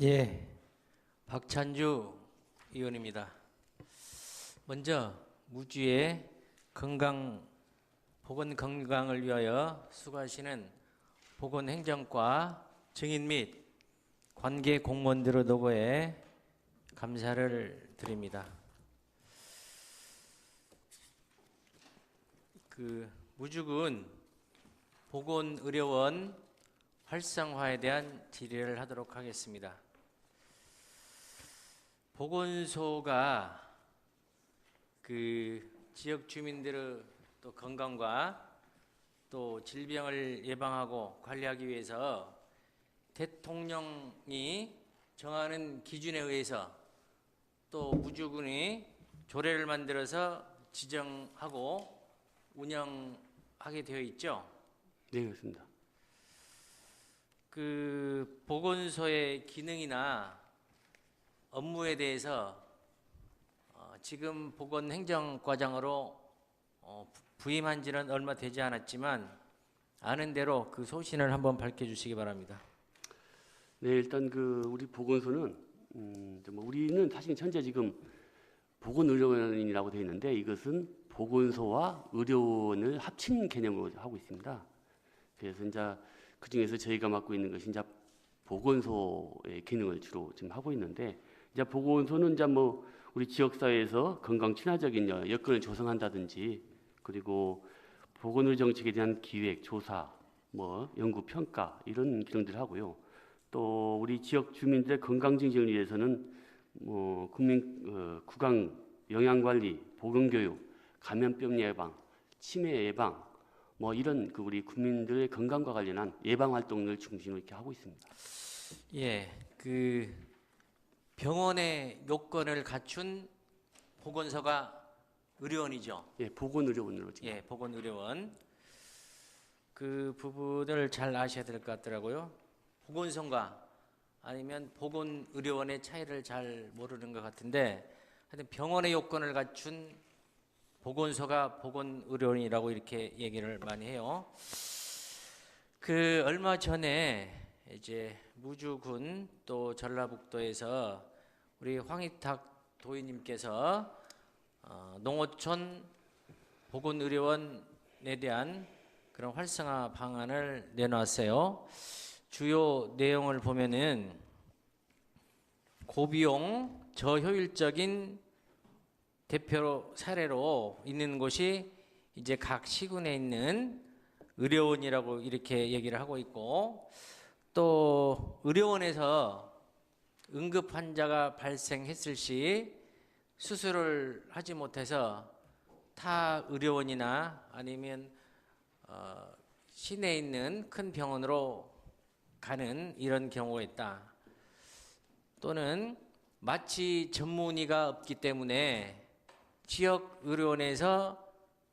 예, 박찬주 의원입니다. 먼저 무주의 보건 건강을 위하여 수고하시는 보건행정과 증인 및 관계 공무원들의 노고에 감사를 드립니다. 무주군 보건의료원 활성화에 대한 질의를 하도록 하겠습니다. 보건소가 지역 주민들의 또 건강과 또 질병을 예방하고 관리하기 위해서 대통령이 정하는 기준에 의해서 또 무주군이 조례를 만들어서 지정하고 운영하게 되어 있죠. 네, 그렇습니다. 보건소의 기능이나 업무에 대해서 지금 보건행정과장으로 부임한 지는 얼마 되지 않았지만 아는 대로 그 소신을 한번 밝혀주시기 바랍니다. 네, 일단 우리 보건소는 우리는 사실 현재 지금 보건의료원이라고 되어 있는데 이것은 보건소와 의료원을 합친 개념으로 하고 있습니다. 그래서 이제 그 중에서 저희가 맡고 있는 것이 이제 보건소의 기능을 주로 지금 하고 있는데, 이제 보건소는 이제 우리 지역사회에서 건강 친화적인 여건을 조성한다든지, 그리고 보건의료 정책에 대한 기획, 조사, 연구, 평가 이런 기능들을 하고요. 또 우리 지역 주민들의 건강 증진을 위해서는 국민 구강 영양 관리, 보건 교육, 감염병 예방, 치매 예방, 이런 우리 국민들의 건강과 관련한 예방 활동을 중심으로 이렇게 하고 있습니다. 예, 병원의 요건을 갖춘 보건소가 의료원이죠. 예, 보건의료원으로 지금. 예, 보건의료원. 그 부분을 잘 아셔야 될 것 같더라고요. 보건소인가 아니면 보건의료원의 차이를 잘 모르는 것 같은데, 하여튼 병원의 요건을 갖춘 보건소가 보건의료원이라고 이렇게 얘기를 많이 해요. 얼마 전에 이제 무주군 또 전라북도에서 우리 황희탁 도의님께서 농어촌 보건의료원에 대한 그런 활성화 방안을 내놨어요. 주요 내용을 보면은 고비용 저효율적인 대표 사례로 있는 곳이 이제 각 시군에 있는 의료원이라고 이렇게 얘기를 하고 있고, 또 의료원에서 응급 환자가 발생했을 시 수술을 하지 못해서 타 의료원이나 아니면 시내에 있는 큰 병원으로 가는 이런 경우가 있다. 또는 마취 전문의가 없기 때문에 지역 의료원에서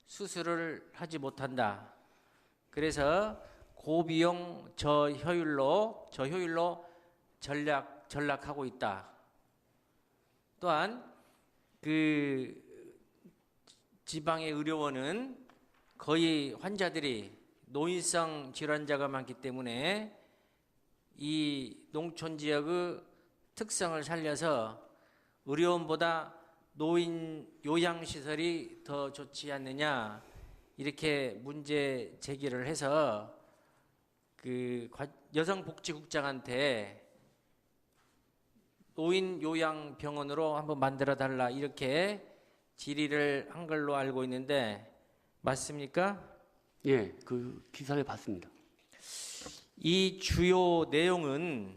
수술을 하지 못한다. 그래서 고비용 저효율로 전락하고 있다. 또한 지방의 의료원은 거의 환자들이 노인성 질환자가 많기 때문에 이 농촌 지역의 특성을 살려서 의료원보다 노인 요양시설이 더 좋지 않느냐, 이렇게 문제 제기를 해서 여성복지국장한테 노인 요양병원으로 한번 만들어 달라 이렇게 질의를 한 걸로 알고 있는데 맞습니까? 예, 그 기사를 봤습니다. 이 주요 내용은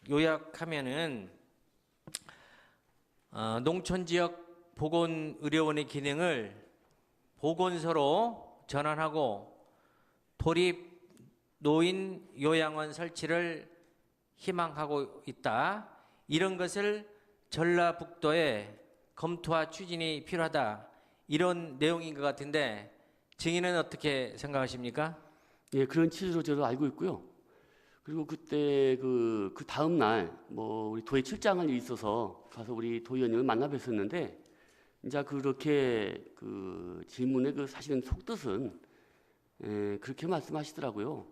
요약하면은 농촌 지역 보건의료원의 기능을 보건소로 전환하고 도립 노인 요양원 설치를 희망하고 있다. 이런 것을 전라북도에 검토와 추진이 필요하다. 이런 내용인 것 같은데 증인은 어떻게 생각하십니까? 예, 그런 취지로 저도 알고 있고요. 그리고 그때 그 다음 날 우리 도에 출장할 일이 있어서 가서 우리 도의원님을 만나 뵀었는데, 이제 그렇게 질문의 사실은 속뜻은 그렇게 말씀하시더라고요.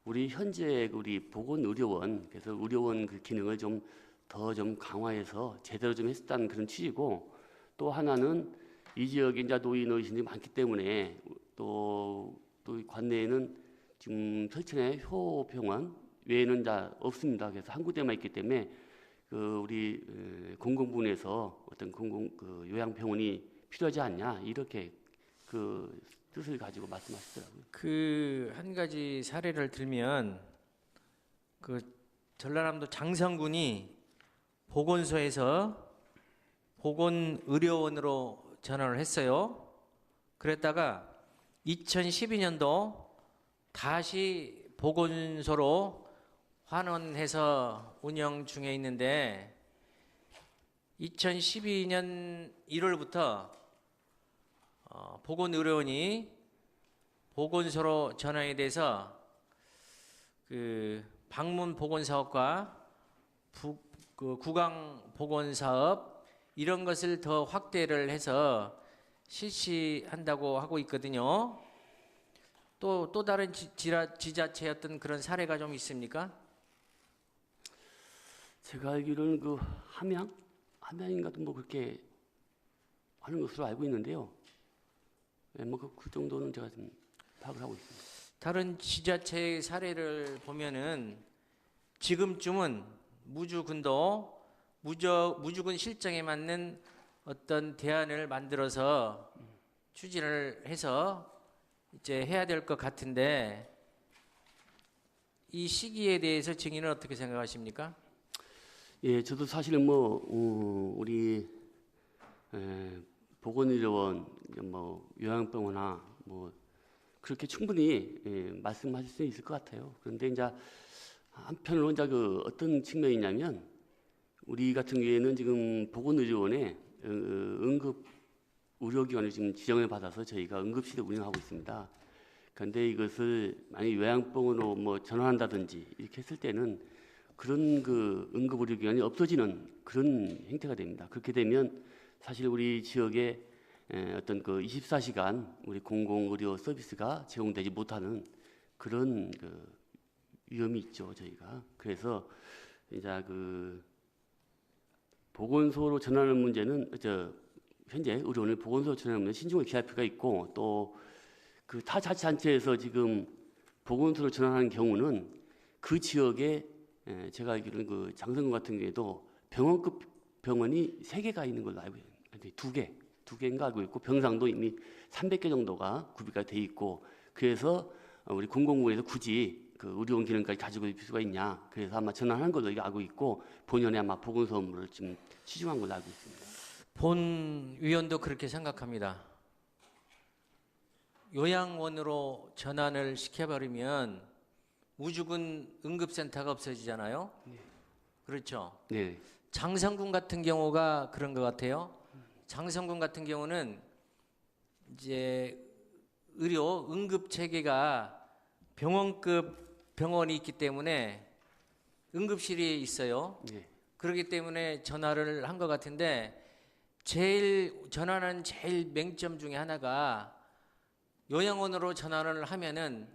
우리 현재 우리 보건의료원, 그래서 의료원 기능을 좀 더 좀 강화해서 제대로 좀 했었다는 그런 취지고, 또 하나는 이 지역에 이제 노인 어르신들이 많기 때문에 또 관내에는 지금 설천에 효병원 외에는 이제 없습니다. 그래서 한 군데만 있기 때문에 그 우리 공공부문에서 어떤 그 요양병원이 필요하지 않냐 이렇게 그 뜻을 가지고 말씀하시더라고요. 그 한 가지 사례를 들면 그 전라남도 장성군이 보건소에서 보건의료원으로 전환을 했어요. 그랬다가 2012년도 다시 보건소로 환원해서 운영 중에 있는데 2012년 1월부터 보건의료원이 보건소로 전환이 돼서 그 방문 보건 사업과 그 구강 보건 사업 이런 것을 더 확대를 해서 실시한다고 하고 있거든요. 또 다른 지자체였던 그런 사례가 좀 있습니까? 제가 알기로는 그 함양인가도 뭐 그렇게 하는 것으로 알고 있는데요. 네, 뭐 그 정도는 제가 좀 파악을 하고 있습니다. 다른 지자체의 사례를 보면은 지금쯤은 무주군 실정에 맞는 어떤 대안을 만들어서 추진을 해서 이제 해야 될 것 같은데 이 시기에 대해서 증인은 어떻게 생각하십니까? 예, 저도 사실은 뭐 우리 보건의료원, 뭐 요양병원이나 뭐 그렇게 충분히 말씀하실 수 있을 것 같아요. 그런데 이제 한편으로 이제 그 어떤 측면이냐면 우리 같은 경우에는 지금 보건의료원에 응급 의료기관을 지금 지정을 받아서 저희가 응급실을 운영하고 있습니다. 그런데 이것을 만약 요양병원으로 뭐 전환한다든지 이렇게 했을 때는 그런 그 응급 의료기관이 없어지는 그런 행태가 됩니다. 그렇게 되면 사실 우리 지역에 어떤 그 24시간 우리 공공의료 서비스가 제공되지 못하는 그런 그 위험이 있죠, 저희가. 그래서 이제 그 보건소로 전환하는 문제는 현재 의료원을 보건소로 전환하는 문제 신중을 기할 필요가 있고 또 그 타 자치단체에서 지금 보건소로 전환하는 경우는 그 지역에 제가 알기로는 그 장성군 같은 경우에도 병원급 병원이 3개가 있는 걸로 알고 있는데 2개인가 알고 있고 병상도 이미 300개 정도가 구비가 돼 있고 그래서 우리 공공부에서 굳이 그 의료원 기능까지 가지고 있을 필요가 있냐 그래서 아마 전환한 걸로 알고 있고 본연의 아마 보건소 업무를 지금 치중한 걸로 알고 있습니다. 본 위원도 그렇게 생각합니다. 요양원으로 전환을 시켜버리면 무주군 응급센터가 없어지잖아요. 네. 그렇죠. 네. 장성군 같은 경우가 그런 것 같아요. 장성군 같은 경우는 이제 의료 응급 체계가 병원급 병원이 있기 때문에 응급실이 있어요. 네. 그렇기 때문에 전화를 한 것 같은데 전화는 제일 맹점 중에 하나가 요양원으로 전환을 하면은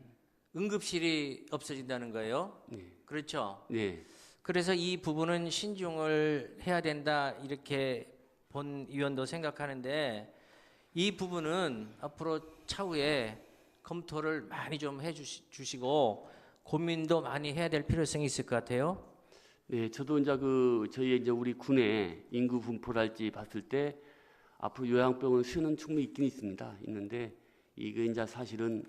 응급실이 없어진다는 거예요. 네. 그렇죠. 네. 그래서 이 부분은 신중을 해야 된다 이렇게 본 위원도 생각하는데 이 부분은 앞으로 차후에 검토를 많이 좀 해주시고 고민도 많이 해야 될 필요성이 있을 것 같아요. 네, 저도 이제 저희 이제 우리 군의 인구 분포랄지 봤을 때 앞으로 요양병원 수는 충분히 있긴 있는데 이게 이제 사실은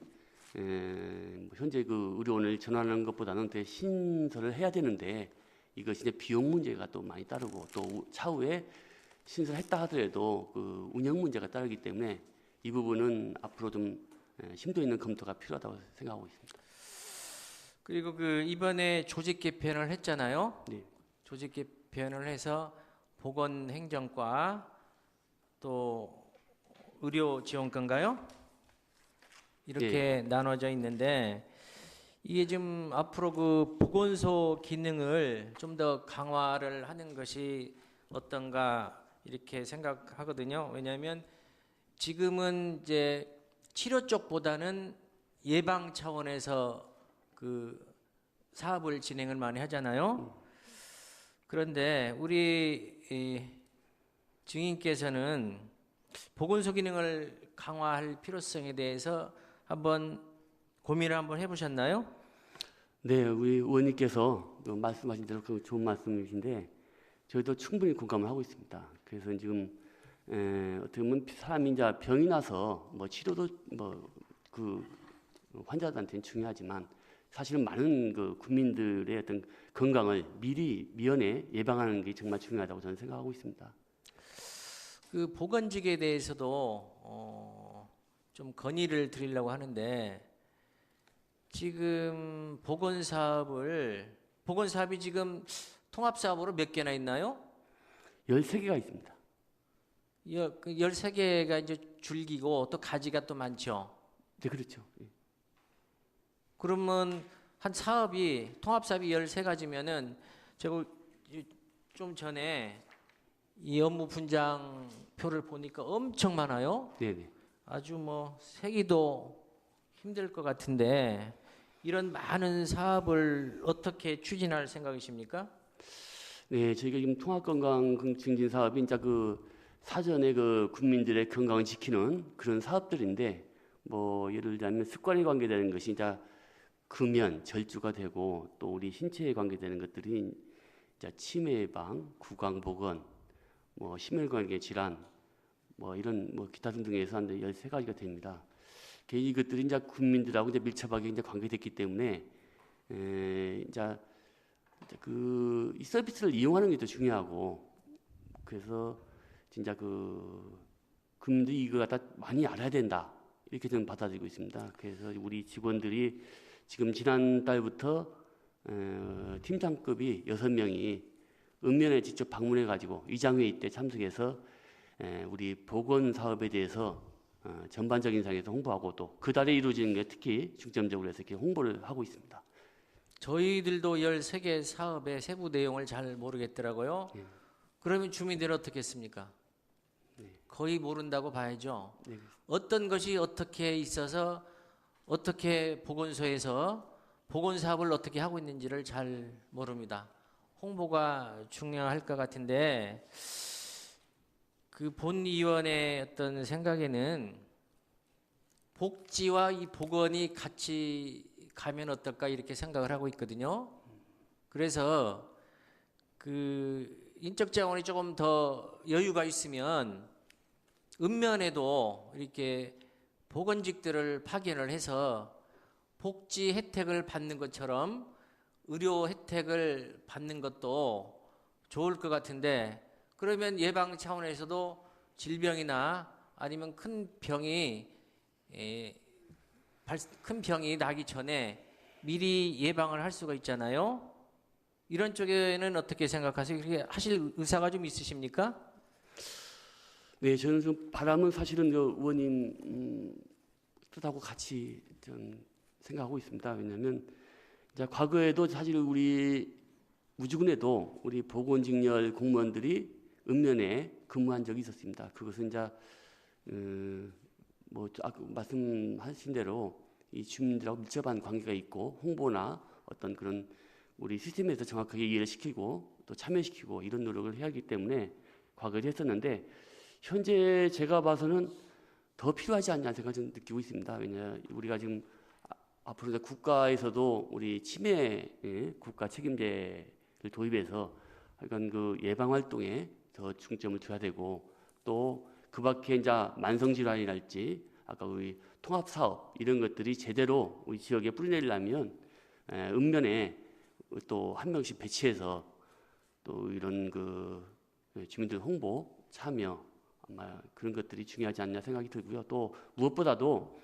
현재 그 의료원을 전환하는 것보다는 더 신설을 해야 되는데 이것이 이제 비용 문제가 또 많이 따르고 또 차후에 신설했다 하더라도 그 운영 문제가 따르기 때문에 이 부분은 앞으로 좀 심도 있는 검토가 필요하다고 생각하고 있습니다. 그리고 그 이번에 조직 개편을 했잖아요. 네. 조직 개편을 해서 보건행정과 또 의료지원과인가요? 이렇게 나눠져 있는데 이게 지금 앞으로 그 보건소 기능을 좀 더 강화를 하는 것이 어떤가 이렇게 생각하거든요. 왜냐하면 지금은 이제 치료 쪽보다는 예방 차원에서 그 사업을 진행을 많이 하잖아요. 그런데 우리 증인께서는 보건소 기능을 강화할 필요성에 대해서 한번 고민을 한번 해보셨나요? 네, 우리 의원님께서 말씀하신 대로 그 좋은 말씀이신데 저희도 충분히 공감을 하고 있습니다. 그래서 지금 어떻게 보면 사람이 이제 병이 나서 뭐 치료도 뭐 그 환자들한테는 중요하지만 사실은 많은 그 국민들의 어떤 건강을 미리 미연에 예방하는 게 정말 중요하다고 저는 생각하고 있습니다. 그 보건직에 대해서도 좀 건의를 드리려고 하는데 지금 보건사업이 지금 통합사업으로 몇 개나 있나요? 13개가 있습니다. 13개가 이제 줄기고 또 가지가 또 많죠. 네, 그렇죠. 예. 그러면 한 통합사업이 13가지면은 제가 좀 전에 이 업무 분장표를 보니까 엄청 많아요. 네네. 아주 뭐 세기도 힘들 것 같은데 이런 많은 사업을 어떻게 추진할 생각이십니까? 네, 저희가 지금 통합건강 증진 사업이 이제 그 사전에 그 국민들의 건강을 지키는 그런 사업들인데 뭐 예를 들자면 습관에 관계되는 것이 이제 금연, 절주가 되고 또 우리 신체에 관계되는 것들이 이제 치매 예방, 구강 보건, 뭐 심혈관계 질환, 뭐 이런 뭐 기타 등등에서 한 13가지가 됩니다. 이것들이 이제 국민들하고 이제 밀접하게 이제 관계됐기 때문에 이제 이 서비스를 이용하는 게 더 중요하고 그래서 진짜 그 국민들이 이거 갖다 많이 알아야 된다 이렇게 저는 받아들이고 있습니다. 그래서 우리 직원들이 지금 지난달부터 팀장급이 6명이 읍면에 직접 방문해 가지고 의장회의 때 참석해서 우리 보건 사업에 대해서 전반적인 상에서 홍보하고 또 그 달에 이루어지는 게 특히 중점적으로 해서 이렇게 홍보를 하고 있습니다. 저희들도 13개 사업의 세부 내용을 잘 모르겠더라고요. 네. 그러면 주민들은 어떻게 했습니까? 네. 거의 모른다고 봐야죠. 네. 어떤 것이 어떻게 있어서 어떻게 보건소에서 보건사업을 어떻게 하고 있는지를 잘 모릅니다. 홍보가 중요할 것 같은데 그 본위원의 어떤 생각에는 복지와 이 보건이 같이 가면 어떨까 이렇게 생각을 하고 있거든요. 그래서 그 인적 자원이 조금 더 여유가 있으면 읍면에도 이렇게 보건직들을 파견을 해서 복지 혜택을 받는 것처럼 의료 혜택을 받는 것도 좋을 것 같은데 그러면 예방 차원에서도 질병이나 아니면 큰 병이 나기 전에 미리 예방을 할 수가 있잖아요. 이런 쪽에는 어떻게 생각하세요? 그렇게 하실 의사가 좀 있으십니까? 네, 저는 좀 바람은 사실은 의원님 뜻하고 같이 좀 생각하고 있습니다. 왜냐하면 이제 과거에도 사실 우리 무주군에도 우리 보건직렬 공무원들이 읍면에 근무한 적이 있었습니다. 그것은 이제 뭐 아까 말씀하신 대로 이 주민들하고 밀접한 관계가 있고 홍보나 어떤 그런 우리 시스템에서 정확하게 이해를 시키고 또 참여시키고 이런 노력을 해야 하기 때문에 과거에 했었는데 현재 제가 봐서는 더 필요하지 않냐 생각을 좀 느끼고 있습니다. 왜냐 우리가 지금 앞으로 국가에서도 우리 치매 국가 책임제를 도입해서 약간 그 예방 활동에 더 중점을 둬야 되고 또 그밖에 이제 만성 질환이랄지 아까 우리 통합 사업 이런 것들이 제대로 우리 지역에 뿌리내리려면 읍면에 또 한 명씩 배치해서 또 이런 그 주민들 홍보 참여 아마 그런 것들이 중요하지 않냐 생각이 들고요. 또 무엇보다도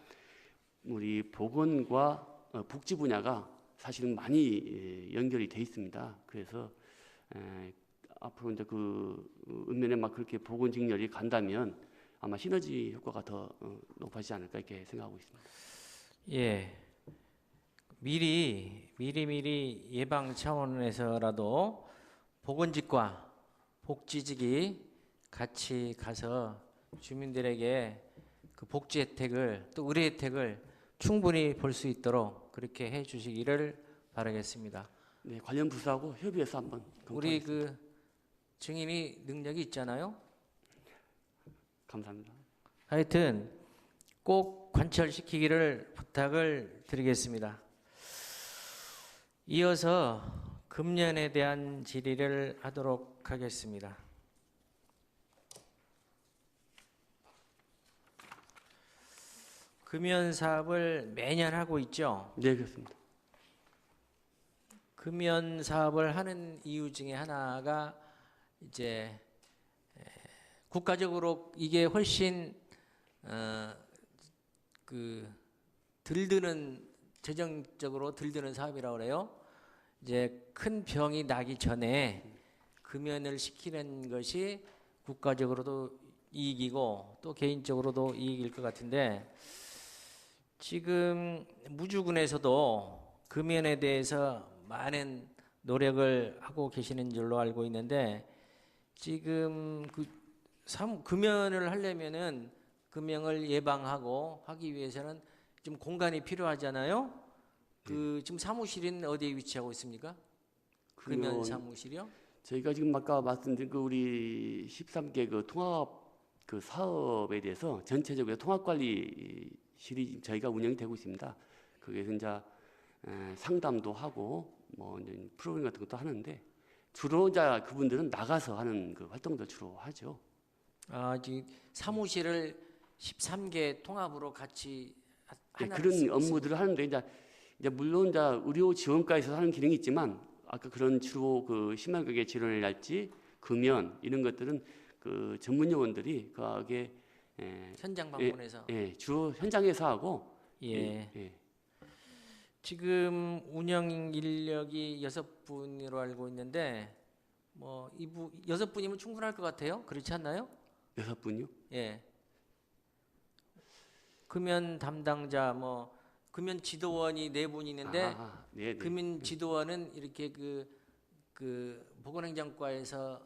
우리 보건과 복지 분야가 사실은 많이 연결이 돼 있습니다. 그래서 앞으로 이제 그 읍면에 막 그렇게 보건직렬이 간다면 아마 시너지 효과가 더 높아지지 않을까 이렇게 생각하고 있습니다. 예, 미리 예방 차원에서라도 보건직과 복지직이 같이 가서 주민들에게 그 복지 혜택을 또 의료 혜택을 충분히 볼 수 있도록 그렇게 해주시기를 바라겠습니다. 네, 관련 부서하고 협의해서 한번 우리 검토하겠습니다. 그 증인이 능력이 있잖아요. 감사합니다. 하여튼 꼭 관철시키기를 부탁을 드리겠습니다. 이어서 금년에 대한 질의를 하도록 하겠습니다. 금연 사업을 매년 하고 있죠. 네, 그렇습니다. 금연 사업을 하는 이유 중에 하나가 이제 국가적으로 이게 훨씬 그 들드는 재정적으로 들드는 사업이라고 그래요. 이제 큰 병이 나기 전에 금연을 시키는 것이 국가적으로도 이익이고 또 개인적으로도 이익일 것 같은데 지금 무주군에서도 금연에 대해서 많은 노력을 하고 계시는 줄로 알고 있는데 지금 금연을 하려면은 금연을 예방하고 하기 위해서는 좀 공간이 필요하잖아요. 지금 사무실은 어디에 위치하고 있습니까? 금연 사무실이요? 저희가 지금 아까 말씀드린 그 우리 13개 그 통합 그 사업에 대해서 전체적으로 통합관리실이 저희가 운영이 되고 있습니다. 거기에서 이제 상담도 하고 뭐 이제 프로그램 같은 것도 하는데 주로 이제 그분들은 나가서 하는 그 활동들 주로 하죠. 아, 지금 사무실을 13개 통합으로 같이 네, 하나를 그런 쓰고 업무들을 하는데 이제 물론 이제 의료 지원과에서 하는 기능이 있지만 아까 그런 주로 그 심혈관계 질환이랄지 금연 이런 것들은 그 전문 요원들이 그하게 현장 방문해서 주로 현장에서 하고 예. 지금 운영 인력이 6분으로 알고 있는데 뭐 6분이면 충분할 것 같아요. 그렇지 않나요? 6분요? 예. 금연 담당자 뭐 금연 지도원이 4분 있는데 네. 금연 지도원은 이렇게 그 보건행정과에서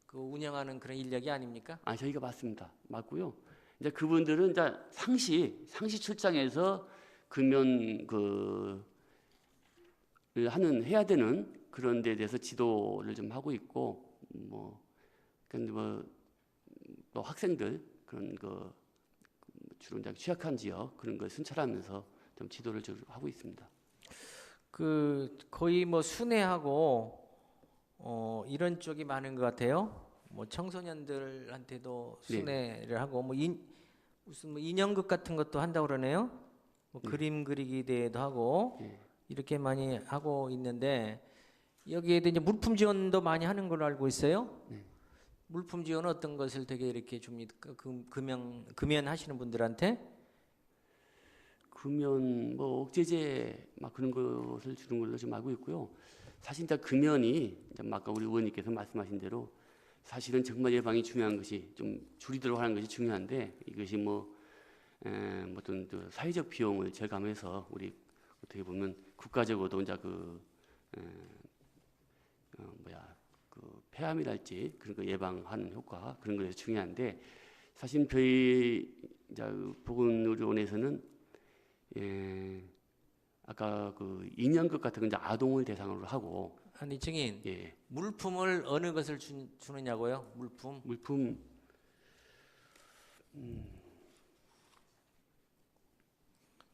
그 운영하는 그런 인력이 아닙니까? 저희가 맞습니다. 맞고요. 이제 그분들은 이제 상시 출장해서 금연 해야 되는 그런 데 대해서 지도를 좀 하고 있고 근데 또 학생들 그런 거 주로 이제 취약한 지역 그런 걸 순찰하면서 좀 지도를 좀 하고 있습니다. 거의 뭐 순회하고 이런 쪽이 많은 것 같아요. 뭐 청소년들한테도 순회를 하고 무슨 뭐 인형극 같은 것도 한다고 그러네요. 뭐 그림 그리기 대회도 하고 이렇게 많이 하고 있는데 여기에도 이제 물품 지원도 많이 하는 걸로 알고 있어요. 물품 지원은 어떤 것을 되게 이렇게 줍니까? 금연 하시는 분들한테? 금연 억제제 막 그런 것을 주는 걸로 좀 알고 있고요. 사실 이제 금연이 이제 아까 우리 의원님께서 말씀하신 대로 사실은 정말 예방이 중요한 것이 좀 줄이도록 하는 것이 중요한데 이것이 어떤 사회적 비용을 절감해서 우리 어떻게 보면 국가적으로도 이제 폐암이랄지 그런 거 예방하는 효과 그런 것이 중요한데 사실 저희 이제 보건의료원에서는 아까 그 인형극 같은 건 이제 아동을 대상으로 하고 아니 증인 물품을 어느 것을 주느냐고요? 물품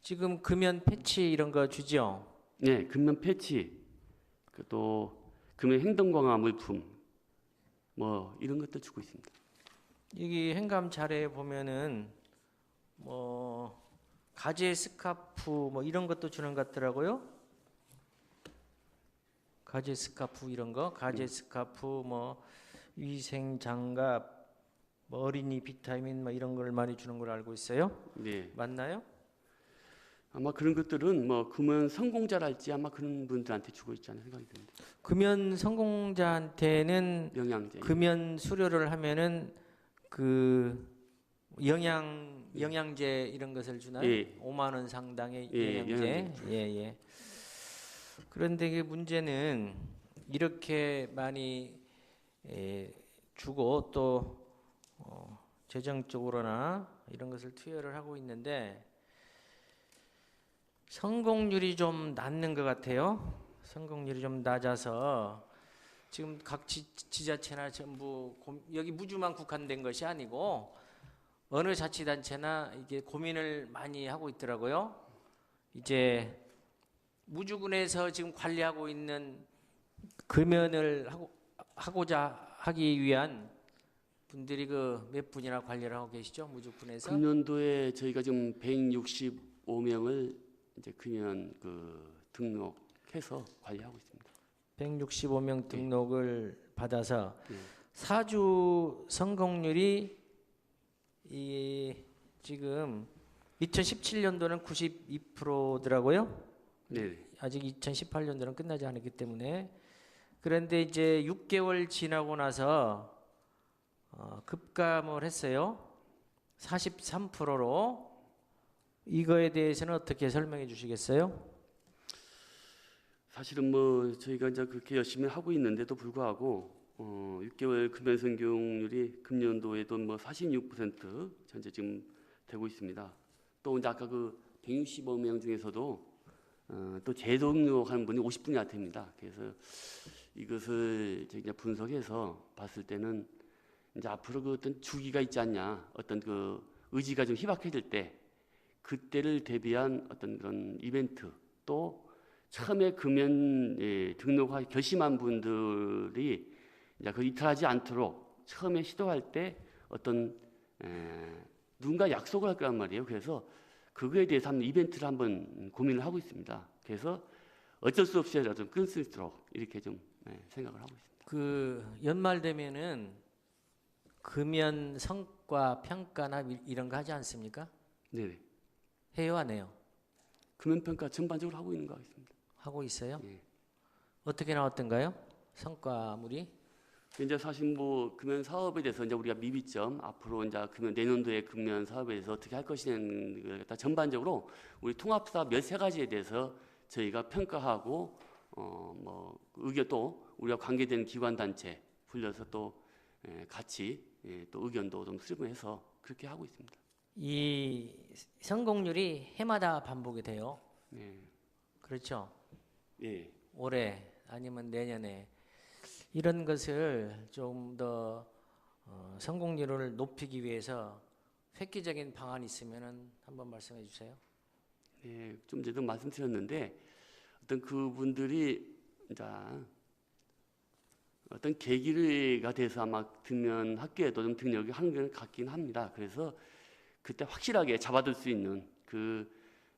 지금 금연 패치 이런 거 주죠? 네, 금연 패치 또 금연 행동 강화 물품 이런 것도 주고 있습니다. 여기 행감 차례에 보면은 뭐 가제 스카프 뭐 이런 것도 주는 것 같더라고요. 가제 스카프 이런 거, 가제 스카프 뭐 위생 장갑, 뭐 어린이 비타민 뭐 이런 걸 많이 주는 걸 알고 있어요. 네, 맞나요? 아마 그런 것들은 금연 성공자랄지 아마 그런 분들한테 주고 있지 않나 생각이 듭니다. 금연 성공자한테는 영양제. 금연 수료를 하면은 그 영양제 이런 것을 주나요? 5만 원 상당의 영양제. 예. 그런데 그 문제는 이렇게 많이 주고 또 재정적으로나 이런 것을 투여를 하고 있는데 성공률이 좀 낮는 것 같아요. 성공률이 좀 낮아서 지금 각 지자체나 전부 여기 무주만 국한된 것이 아니고 어느 자치단체나 이게 고민을 많이 하고 있더라고요. 이제 무주군에서 지금 관리하고 있는 금연을 하고자 하기 위한 분들이 그 몇 분이나 관리를 하고 계시죠? 무주군에서? 금년도에 저희가 지금 165명을 이제 금연 등록해서 관리하고 있습니다. 165명 등록을 받아서 네. 사주 성공률이 지금 2017년도는 92%더라고요. 네. 아직 2018년도는 끝나지 않았기 때문에. 그런데 이제 6개월 지나고 나서 급감을 했어요. 43%로. 이거에 대해서는 어떻게 설명해 주시겠어요? 사실은 뭐 저희가 이제 그렇게 열심히 하고 있는데도 불구하고 6개월 금연 성공률이 금년도에도 뭐 46% 현재 지금 되고 있습니다. 또 이제 아까 그 165명 중에서도 또 재등록하는 분이 50분이나 됩니다. 그래서 이것을 저희 이제 분석해서 봤을 때는 이제 앞으로 그 어떤 주기가 있지 않냐, 어떤 그 의지가 좀 희박해질 때 그때를 대비한 어떤 그런 이벤트, 또 처음에 금연 등록하기 결심한 분들이 이제 그 이탈하지 않도록 처음에 시도할 때 어떤 누군가 약속을 할 거란 말이에요. 그래서 그거에 대해서 한번 이벤트를 한번 고민을 하고 있습니다. 그래서 어쩔 수 없이 좀 끊을 수 있도록 이렇게 좀 생각을 하고 있습니다. 그 연말 되면은 금연 성과 평가나 이런 거 하지 않습니까? 네. 해요, 안 해요? 금연 평가 전반적으로 하고 있는 것 같습니다. 하고 있어요? 예. 어떻게 나왔던가요? 성과물이? 이제 사실 뭐 금연 사업에 대해서 이제 우리가 미비점 앞으로 이제 금연 내년도에 금연 사업에 대해서 어떻게 할 것이냐는 걸 갖다 전반적으로 우리 통합사 몇세 가지에 대해서 저희가 평가하고 뭐 의견 또 우리가 관계되는 기관 단체 불려서 또 같이 또 의견도 좀 수렴해서 그렇게 하고 있습니다. 이 성공률이 해마다 반복이 돼요. 네. 그렇죠? 예. 올해 아니면 내년에 이런 것을 좀 더 성공률을 높이기 위해서 획기적인 방안이 있으면은 한번 말씀해 주세요. 예, 좀 전에도 말씀드렸는데 어떤 그분들이 이제 어떤 계기가 돼서 아마 등면 학교에도 좀 등록이 하는 것 같긴 합니다. 그래서 그때 확실하게 잡아둘 수 있는 그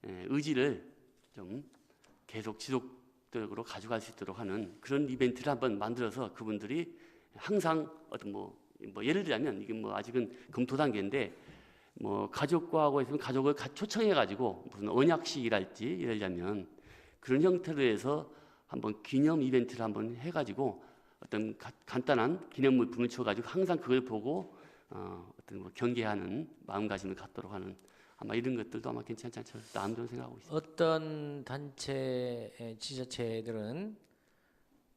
의지를 좀 계속 지속적으로 가져갈 수 있도록 하는 그런 이벤트를 한번 만들어서 그분들이 항상 어떤 뭐 예를 들자면 이게 뭐 아직은 검토 단계인데 뭐 가족과 하고 있으면 가족을 초청해 가지고 무슨 언약식이랄지 예를 들자면 그런 형태로 해서 한번 기념 이벤트를 한번 해 가지고 어떤 간단한 기념물품을 줘 가지고 항상 그걸 보고 어떤 뭐 경계하는 마음가짐을 갖도록 하는 아마 이런 것들도 아마 괜찮지 않을까 나름대로 생각하고 있습니다. 어떤 단체 지자체들은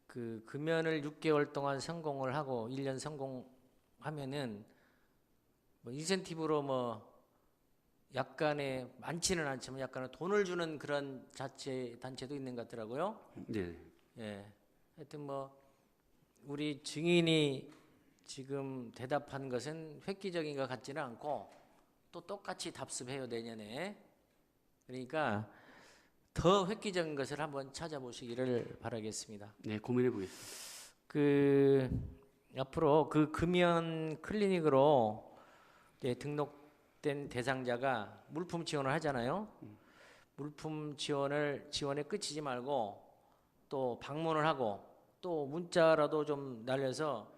그 금연을 6개월 동안 성공을 하고 1년 성공하면은 뭐 인센티브로 뭐 약간의 많지는 않지만 약간의 돈을 주는 그런 단체도 있는 것 같더라고요. 네. 예. 하여튼 뭐 우리 증인이 지금 대답한 것은 획기적인 것 같지는 않고 또 똑같이 답습해요, 내년에. 그러니까 더 획기적인 것을 한번 찾아보시기를 바라겠습니다. 네, 고민해 보겠습니다. 그 앞으로 그 금연 클리닉으로 등록된 대상자가 물품 지원을 하잖아요. 물품 지원에 그치지 말고 또 방문을 하고 또 문자라도 좀 날려서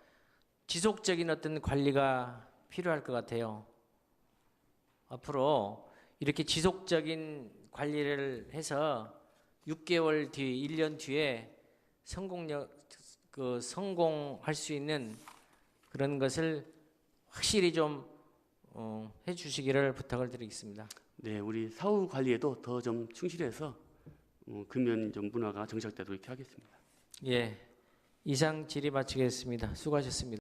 지속적인 어떤 관리가 필요할 것 같아요. 앞으로 이렇게 지속적인 관리를 해서 6개월 뒤, 1년 뒤에 성공할 수 있는 그런 것을 확실히 좀 해주시기를 부탁을 드리겠습니다. 네, 우리 사후 관리에도 더 좀 충실해서 금연 좀 문화가 정착되도록 이렇게 하겠습니다. 예, 이상 질의 마치겠습니다. 수고하셨습니다.